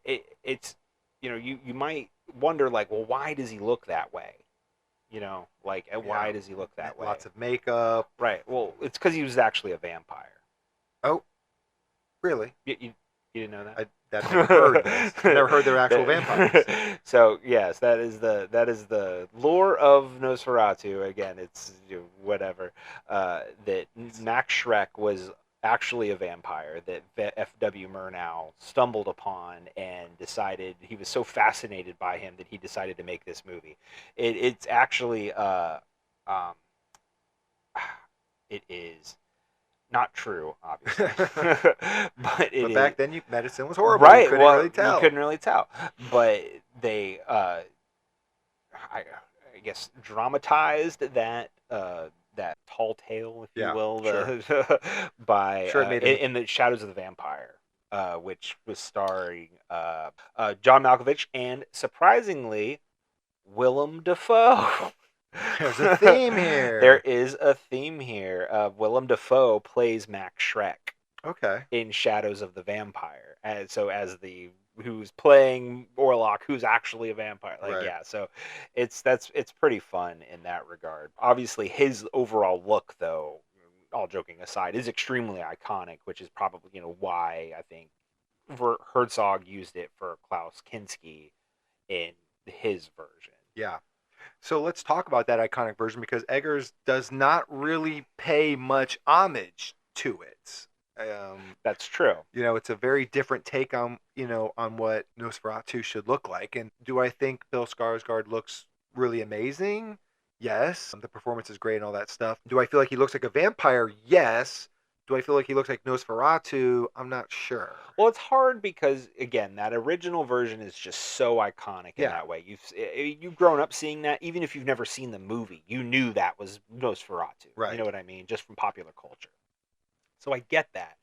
it's, you might wonder, like, well, why does he look that way? Why does he look that way? Lots of makeup. Right. Well, it's because he was actually a vampire. Oh, really? You didn't know that? I've never heard this. Never heard they're actual vampires. So, yes, that is the lore of Nosferatu. Again, it's whatever. That Max Schreck was actually a vampire that F.W. Murnau stumbled upon and decided he was so fascinated by him that he decided to make this movie. It's actually it is not true, obviously, but back then medicine was horrible. Right? You couldn't really tell. But they, I guess, dramatized that. That tall tale, if you will, by in the Shadows of the Vampire, which was starring John Malkovich and, surprisingly, Willem Dafoe. There's a theme here. There is a theme here. Willem Dafoe plays Max Schreck. Okay. In Shadows of the Vampire, as who's playing Orlok, who's actually a vampire. So it's pretty fun in that regard. Obviously, his overall look, though, all joking aside, is extremely iconic, which is probably why I think Herzog used it for Klaus Kinski in his version. Yeah. So let's talk about that iconic version, because Eggers does not really pay much homage to it. That's true. It's a very different take on what Nosferatu should look like. And do I think Bill Skarsgård looks really amazing? Yes. The performance is great and all that stuff. Do I feel like he looks like a vampire? Yes. Do I feel like he looks like Nosferatu? I'm not sure. Well, it's hard because, again, that original version is just so iconic in that way. You've grown up seeing that. Even if you've never seen the movie, you knew that was Nosferatu. Right. You know what I mean? Just from popular culture. So I get that.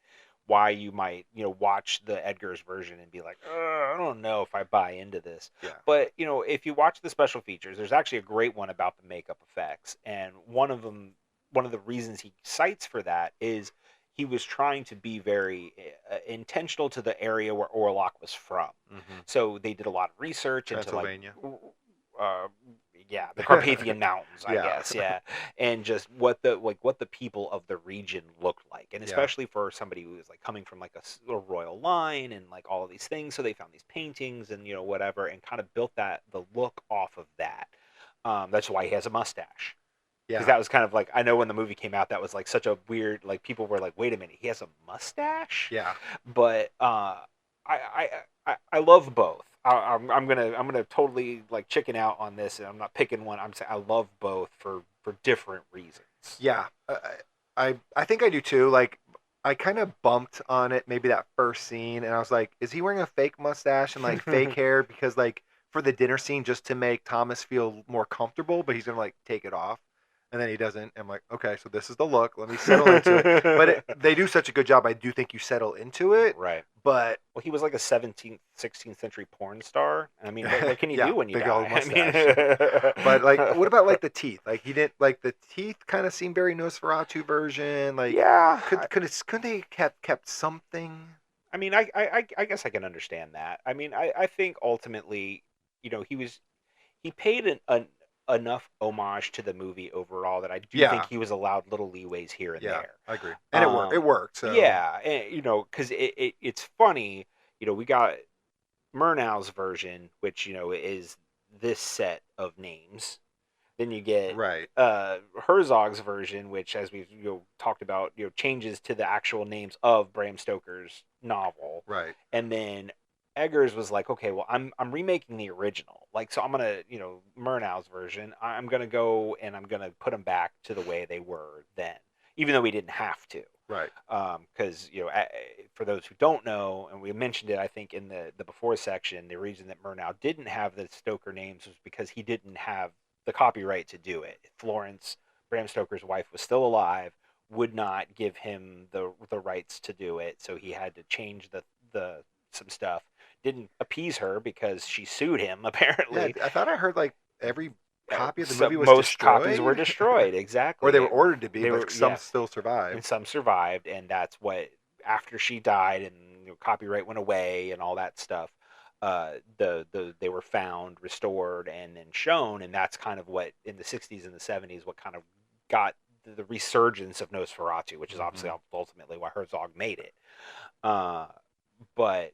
Why you might, watch the Edgar's version and be like, I don't know if I buy into this. Yeah. But, if you watch the special features, there's actually a great one about the makeup effects. And one of the reasons he cites for that is he was trying to be very intentional to the area where Orlok was from. Mm-hmm. So they did a lot of research into the Carpathian Mountains, I guess, and just what the people of the region looked like, and especially for somebody who was like coming from like a royal line and like all of these things. So they found these paintings and whatever, and kind of built the look off of that. That's why he has a mustache. Yeah, because that was kind of like, I know when the movie came out, that was like such a weird, like people were like, wait a minute, he has a mustache? Yeah, but I love both. I'm gonna totally like chicken out on this, and I'm not picking one. I'm saying I love both for different reasons. Yeah, I think I do too. Like, I kind of bumped on it maybe that first scene, and I was like, is he wearing a fake mustache and like fake hair because like for the dinner scene just to make Thomas feel more comfortable, but he's gonna like take it off. and then he doesn't. I'm like, okay, so this is the look. Let me settle into it. But they do such a good job. I do think you settle into it. Right. But well, he was like a 17th, 16th century porn star. I mean, what can you do when you die? Old mustache. But like, what about like the teeth? Like he didn't like the teeth. Kind of seem very Nosferatu version. Like, yeah. Could they have kept something? I mean, I guess I can understand that. I mean, I think ultimately, he paid enough homage to the movie overall that I do think he was allowed little leeways here and there. I agree. And it worked. So. Yeah, and, because it's funny, we got Murnau's version, which, is this set of names. Then you get Herzog's version, which, as we've talked about, changes to the actual names of Bram Stoker's novel. Right. And then Eggers was like, okay, well, I'm remaking the original. Like, so I'm gonna, Murnau's version. I'm gonna go and I'm gonna put them back to the way they were then, even though we didn't have to. Right. Because for those who don't know, and we mentioned it, I think in the before section, the reason that Murnau didn't have the Stoker names was because he didn't have the copyright to do it. Florence, Bram Stoker's wife, was still alive, would not give him the rights to do it, so he had to change the some stuff. Didn't appease her because she sued him, apparently. Yeah, I thought I heard like every copy of the movie was most destroyed. Copies were destroyed, exactly. Or they were ordered to be, but some still survived. And some survived, and that's what, after she died and copyright went away and all that stuff, they were found, restored, and then shown, and that's kind of what, in the 60s and the 70s, what kind of got the resurgence of Nosferatu, which is obviously ultimately why Herzog made it. But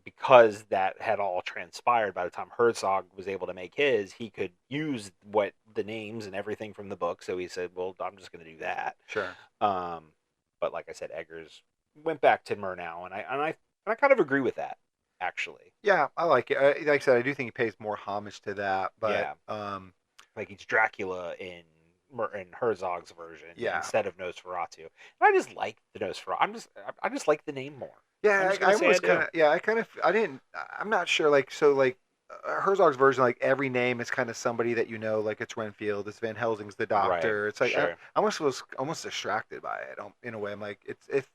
because that had all transpired by the time Herzog was able to make his, he could use what the names and everything from the book. So he said, well, I'm just going to do that. Sure. But like I said, Eggers went back to Murnau, and I kind of agree with that, actually. Yeah, I like it. Like I said, I do think he pays more homage to that. But like he's Dracula in Herzog's version instead of Nosferatu. And I just like the Nosferatu. I just like the name more. Yeah, I'm not sure. Like, so like Herzog's version, like every name is kind of somebody that like it's Renfield, it's Van Helsing's the doctor. Right, it's like I almost was distracted by it in a way. I'm like, it's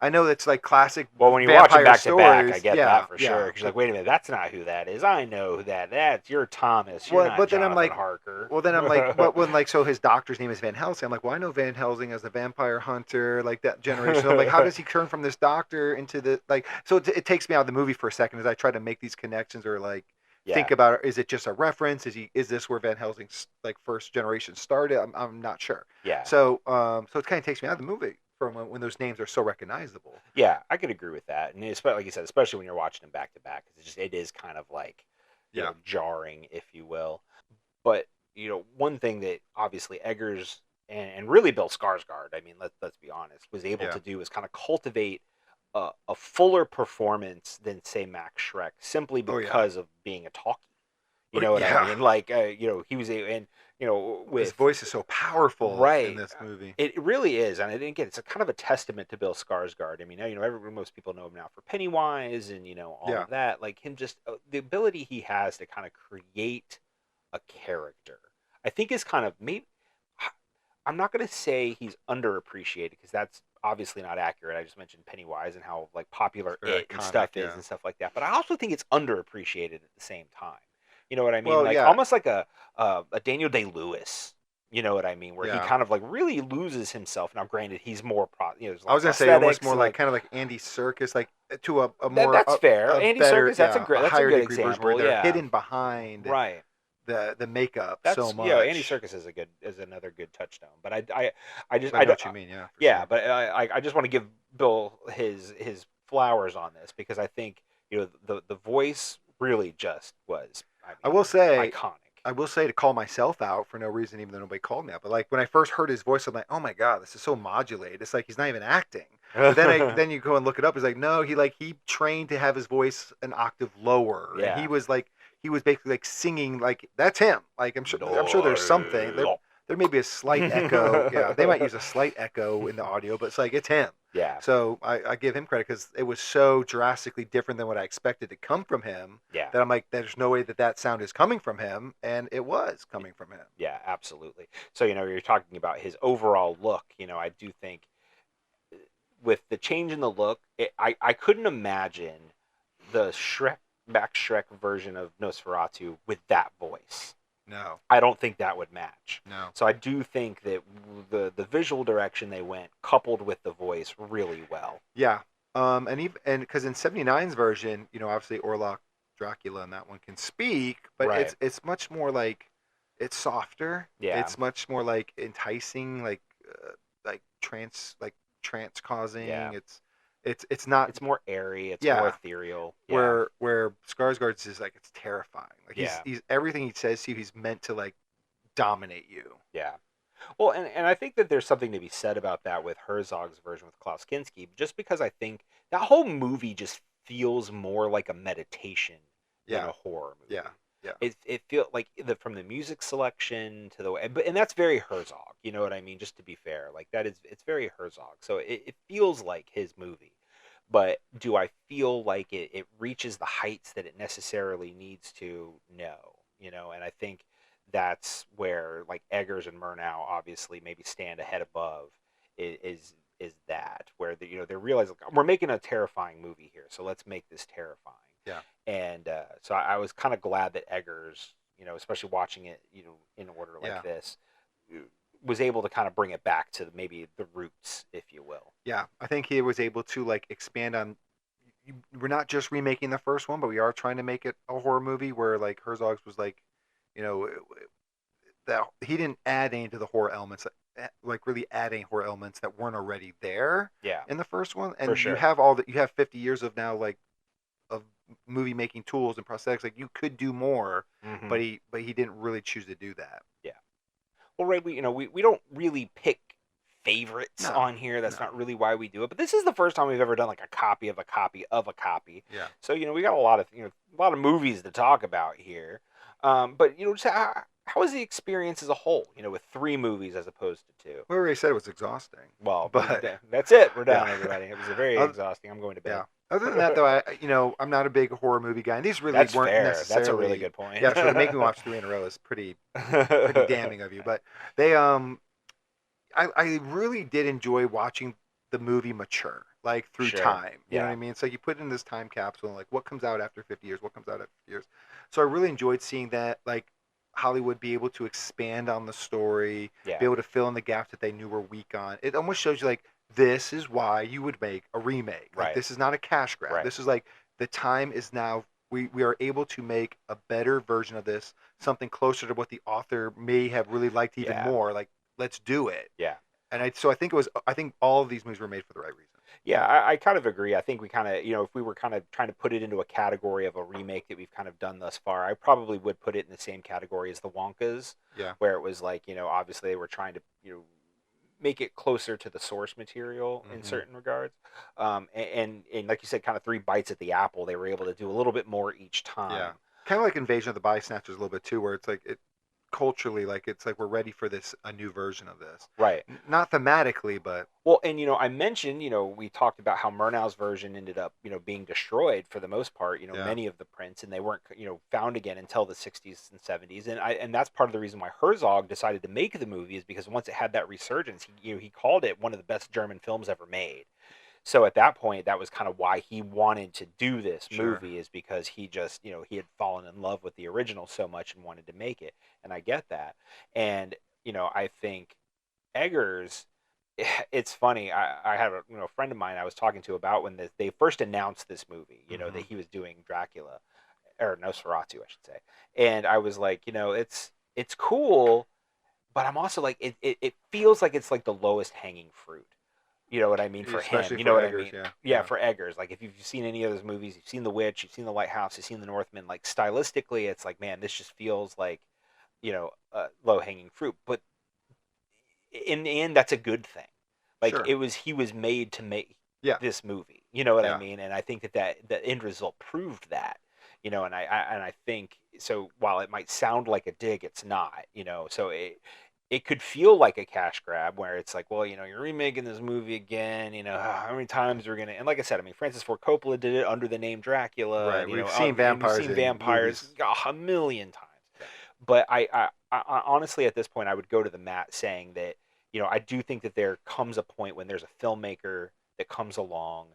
I know it's like classic. Well, when you watch it back to back, I get that for sure. Because you're like, wait a minute, that's not who that is. I know who that's. You're Thomas. You're not Jonathan I'm like, Harker. Well, then I'm like, but when like, so his doctor's name is Van Helsing. I'm like, well, I know Van Helsing as the vampire hunter, like that generation. I'm like, how does he turn from this doctor into the like? So it takes me out of the movie for a second as I try to make these connections or like think about, is it just a reference? Is this where Van Helsing's like first generation started? I'm not sure. Yeah. So it kind of takes me out of the movie. From when those names are so recognizable. Yeah, I could agree with that, and especially, like you said, especially when you're watching them back to back, it is kind of like jarring, if you will. But one thing that obviously Eggers and really Bill Skarsgård, I mean, let's be honest, was able to do is kind of cultivate a fuller performance than say Max Schreck, simply because of being a talkie. You know what I mean? Like he was his voice is so powerful in this movie. It really is, and again, it's a kind of a testament to Bill Skarsgård. I mean, most people know him now for Pennywise and all of that. Like him, just the ability he has to kind of create a character, I think is kind of maybe. I'm not going to say he's underappreciated because that's obviously not accurate. I just mentioned Pennywise and how like popular it and stuff is and stuff like that. But I also think it's underappreciated at the same time. You know what I mean? Well, almost like a Daniel Day-Lewis. You know what I mean? Where he kind of like really loses himself. Now, granted, he's more I was gonna say almost more like kind of like Andy Serkis, like to a more. That's fair. Andy Serkis. That's a good example. Where they're hidden behind the makeup so much. Yeah, Andy Serkis is another good touchstone. But I know what you mean. Yeah. But I just want to give Bill his flowers on this because I think the voice really just was. I will say iconic. I will say to call myself out for no reason, even though nobody called me out. But like when I first heard his voice, I'm like, oh my god, this is so modulated. It's like he's not even acting. But then you go and look it up. It's like no, he trained to have his voice an octave lower. Yeah. And he was basically like singing like that's him. Like I'm sure there's something. there may be a slight echo. Yeah, they might use a slight echo in the audio, but it's like it's him. Yeah. So I give him credit because it was so drastically different than what I expected to come from him. Yeah. That I'm like, there's no way that sound is coming from him, and it was coming from him. Yeah, absolutely. So you're talking about his overall look. I do think with the change in the look, I couldn't imagine the Shrek version of Nosferatu with that voice. No. I don't think that would match. No. So I do think that the visual direction they went, coupled with the voice, really well. Yeah. And because in 79's version, obviously Orlok Dracula and that one can speak, but right. it's much more like it's softer. Yeah. It's much more like enticing, like trance causing. Yeah. It's not. It's more airy. It's more ethereal. Yeah. Where Skarsgård's is like it's terrifying. Like yeah. he's everything he says to you, he's meant to like dominate you. Yeah. Well, and I think that there's something to be said about that with Herzog's version with Klaus Kinski, just because I think that whole movie just feels more like a meditation than a horror movie. Yeah. Yeah. It feels like from the music selection to the and that's very Herzog. You know what I mean? Just to be fair, like it's very Herzog. So it feels like his movie. But do I feel like it reaches the heights that it necessarily needs to? No. And I think that's where like Eggers and Murnau obviously maybe stand ahead above is that where they're realizing we're making a terrifying movie here, so let's make this terrifying. Yeah. And so I was kind of glad that Eggers, especially watching it, in order like this, was able to kind of bring it back to maybe the roots, if you will. Yeah, I think he was able to like expand on. We're not just remaking the first one, but we are trying to make it a horror movie where like Herzog's was like, that he didn't add any to the horror elements, like really adding horror elements that weren't already there. Yeah. In the first one, and for sure. you have 50 years of now like of movie making tools and prosthetics. Like you could do more, but he didn't really choose to do that. Yeah. Well, right, we don't really pick favorites on here. That's not really why we do it. But this is the first time we've ever done like a copy of a copy of a copy. Yeah. So we got a lot of movies to talk about here. But just how was the experience as a whole? With 3 movies as opposed to 2. We already said it was exhausting. Well, but that's it. We're done, everybody. It was very exhausting. I'm going to bed. Yeah. Other than that, though, I'm not a big horror movie guy, and these really weren't necessarily. That's a really good point. Yeah, so to make me watch 3 in a row is pretty damning of you. But they, I really did enjoy watching the movie mature, like through time. You know what I mean? It's like you put it in this time capsule, and like what comes out after 50 years, what comes out after 50 years. So I really enjoyed seeing that, like Hollywood be able to expand on the story, be able to fill in the gaps that they knew were weak on. It almost shows you like, this is why you would make a remake. Like, this is not a cash grab. Right. This is like the time is now. We are able to make a better version of this, something closer to what the author may have really liked even more. Like, let's do it. Yeah. And I think all of these movies were made for the right reason. Yeah, I kind of agree. I think we kind of, if we were kind of trying to put it into a category of a remake that we've kind of done thus far, I probably would put it in the same category as the Wonkas. Yeah. Where it was like, obviously they were trying to, make it closer to the source material in certain regards. And like you said, kind of 3 bites at the apple. They were able to do a little bit more each time. Yeah. Kind of like Invasion of the Body Snatchers a little bit too, where it's like culturally, like it's like we're ready for a new version of this. Right. Not thematically, but well, and I mentioned, we talked about how Murnau's version ended up, being destroyed for the most part, many of the prints, and they weren't, found again until the 60s and 70s. And that's part of the reason why Herzog decided to make the movie, is because once it had that resurgence, he called it one of the best German films ever made. So at that point, that was kind of why he wanted to do this movie, is because he just, he had fallen in love with the original so much and wanted to make it. And I get that. And, I think Eggers, it's funny. I had a friend of mine I was talking to about when they first announced this movie, that he was doing Dracula, or Nosferatu, I should say. And I was like, it's cool, but I'm also like, it feels like it's like the lowest hanging fruit. You know what I mean? For especially him. You know what Eggers, I mean? Yeah, for Eggers. Like, if you've seen any of those movies, you've seen The Witch, you've seen The Lighthouse, you've seen The Northman, like, stylistically, it's like, man, this just feels like, low-hanging fruit. But in the end, that's a good thing. Like, he was made to make this movie. You know what I mean? And I think that the end result proved that. And I think, so while it might sound like a dig, it's not. So it could feel like a cash grab where it's like, well, you're remaking this movie again, how many times are we going to... And like I said, I mean, Francis Ford Coppola did it under the name Dracula. Right, we've seen vampires a million times. Yeah. But I honestly, at this point, I would go to the mat saying that, I do think that there comes a point when there's a filmmaker that comes along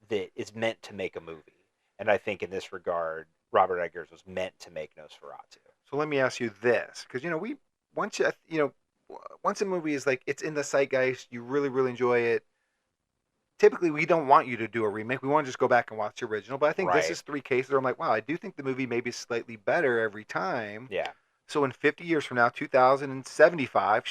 that is meant to make a movie. And I think in this regard, Robert Eggers was meant to make Nosferatu. So let me ask you this, because, once a movie is like, it's in the zeitgeist, you really, really enjoy it, typically we don't want you to do a remake. We want to just go back and watch the original. But I think this is 3 cases where I'm like, wow, I do think the movie maybe is slightly better every time. Yeah. So in 50 years from now, 2075,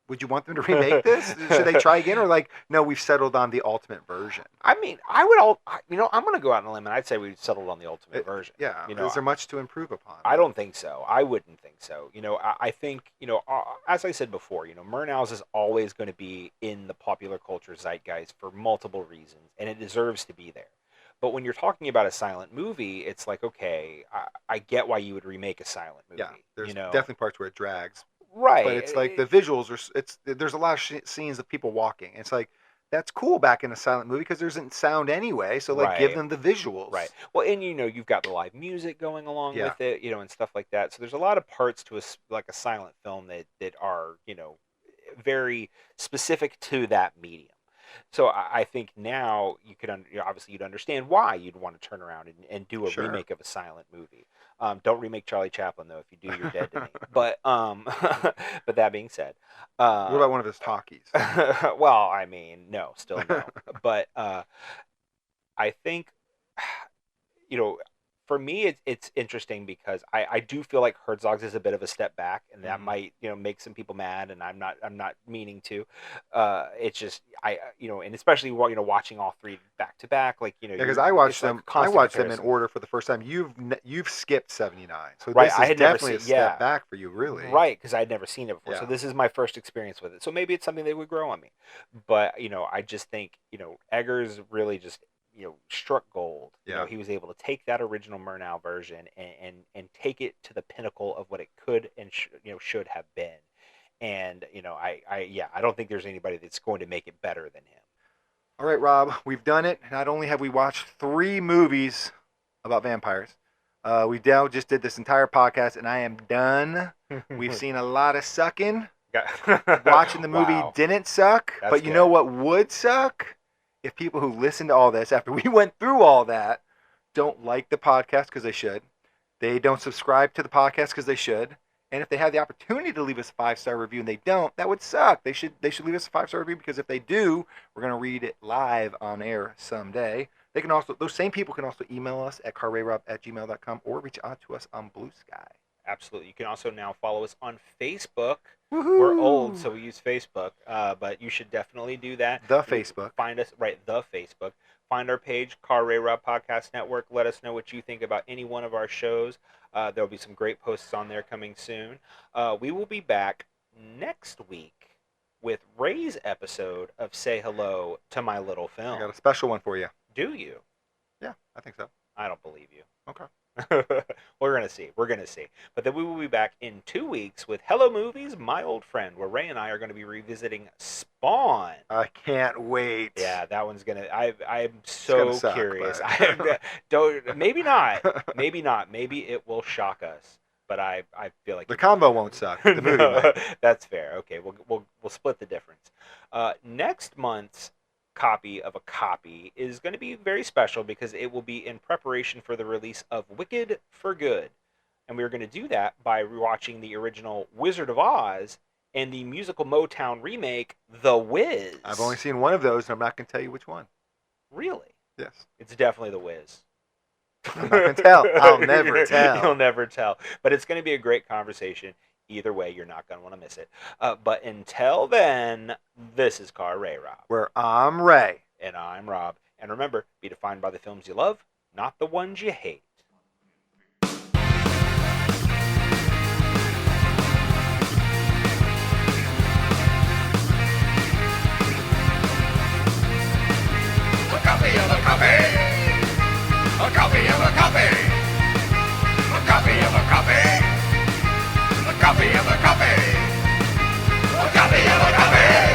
would you want them to remake this? Should they try again? Or like, no, we've settled on the ultimate version? I mean, I'm going to go out on a limb and I'd say we've settled on the ultimate version. Yeah. Is there much to improve upon? I don't think so. I wouldn't think so. I think, as I said before, Murnau's is always going to be in the popular culture zeitgeist for multiple reasons, and it deserves to be there. But when you're talking about a silent movie, it's like, okay, I get why you would remake a silent movie. Yeah, there's definitely parts where it drags. Right. But it's like the visuals there's a lot of scenes of people walking. It's like, that's cool back in a silent movie because there isn't sound anyway. So give them the visuals. Right. Well, and you've got the live music going along with it, and stuff like that. So there's a lot of parts to a silent film that are, very specific to that medium. So I think now you could obviously you'd understand why you'd want to turn around and do a remake of a silent movie. Don't remake Charlie Chaplin though. If you do, you're dead to me. But but that being said, what about one of his talkies? Well, I mean, no, still no. But I think for me, it's interesting because I do feel like Herzog's is a bit of a step back, and that might make some people mad, and I'm not meaning to. It's just and especially watching all 3 back to back, like because I watched them in order for the first time. You've skipped 79, so right. This is definitely a step back for you, really. Right, because I had never seen it before, so this is my first experience with it. So maybe it's something that would grow on me, but I just think Eggers really just struck gold. He was able to take that original Murnau version and take it to the pinnacle of what it could and should have been. And I don't think there's anybody that's going to make it better than him. All right, Rob, we've done it. Not only have we watched 3 movies about vampires, we now just did this entire podcast, and I am done. We've seen a lot of sucking. Watching the movie didn't suck, but you know what would suck? If people who listen to all this after we went through all that don't like the podcast because they should, they don't subscribe to the podcast because they should, and if they have the opportunity to leave us a 5-star review and they don't, that would suck. They should leave us a 5-star review, because if they do, we're going to read it live on air someday. They can also, those same people can also email us at carrayrob@gmail.com or reach out to us on Blue Sky. Absolutely. You can also now follow us on Facebook. Woohoo! We're old, so we use Facebook, but you should definitely do that. The Facebook. Find us, the Facebook. Find our page, CAR RAYROB Podcast Network. Let us know what you think about any one of our shows. There'll be some great posts on there coming soon. We will be back next week with Ray's episode of Say Hello to My Little Film. I got a special one for you. Do you? Yeah, I think so. I don't believe you. Okay. We're going to see. But then we will be back in 2 weeks with Hello Movies, My Old Friend, where Ray and I are going to be revisiting Spawn. I can't wait. Yeah, that one's going to... I'm so curious. Maybe not. Maybe not. Maybe it will shock us. But I feel like... The combo won't suck. The movie might. That's fair. Okay, we'll split the difference. Next month's copy of a copy is going to be very special because it will be in preparation for the release of Wicked for Good. And we're going to do that by rewatching the original Wizard of Oz and the musical Motown remake, The Wiz. I've only seen one of those, and I'm not going to tell you which one. Really? Yes. It's definitely The Wiz. I'm not going to tell. I'll never tell. You'll never tell. But it's going to be a great conversation. Either way, you're not going to want to miss it. But until then, this is CAR RAYROB. Where I'm Ray. And I'm Rob. And remember, be defined by the films you love, not the ones you hate. A copy of a copy. A copy of a copy. A copy of a copy. A copy of a copy. copy of a copy.